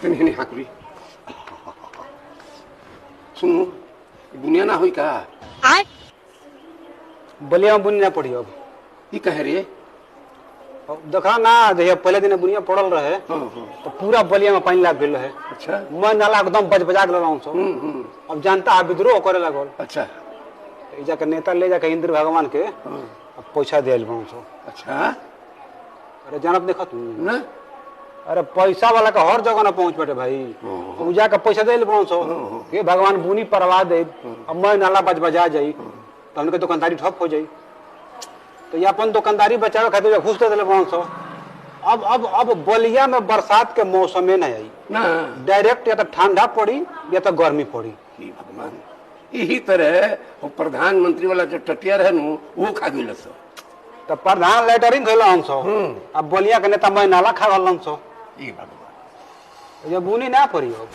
नहीं हाकुरी सुनो बुनिया ना हुई का बलिया बुनिया पड़ी अब ये कह रे देखा ना जहिया पहले दिन बुनिया पड़ल रहे तो पूरा बलिया में पानी लाग गल है। अच्छा मैं नाला एकदम बजा गल अब जनता विद्रोह करे लगल। अच्छा जाके नेता ले जाके इंद्र भगवान के अब पैसा दिल बन सो। अच्छा अरे जानत देखा तू ना अरे पैसा वाला का हर जगह ना पहुंच बैठे भाई पूजा का पैसा दे बन सो ये भगवान बुनी परवा दे अब मैं नाला बजा जाई तो उनके दुकानदारी ठप हो जाई तो ये अपन दुकानदारी बचावे खातिर घुस दे बन सो। अब बलिया में बरसात के मौसम में नहीं आई ना डायरेक्ट या तो ठंडा पड़ी या तो गर्मी पड़ी। भगवान यही तरह वो प्रधानमंत्री वाला जो टटिया रहे नु वो खा गई सो तो प्रधान लेटरिंग खैला हम सो अब बलिया के नेता मैं नाला खा गल सो। भगवान ये बुनी ना पड़ी हो।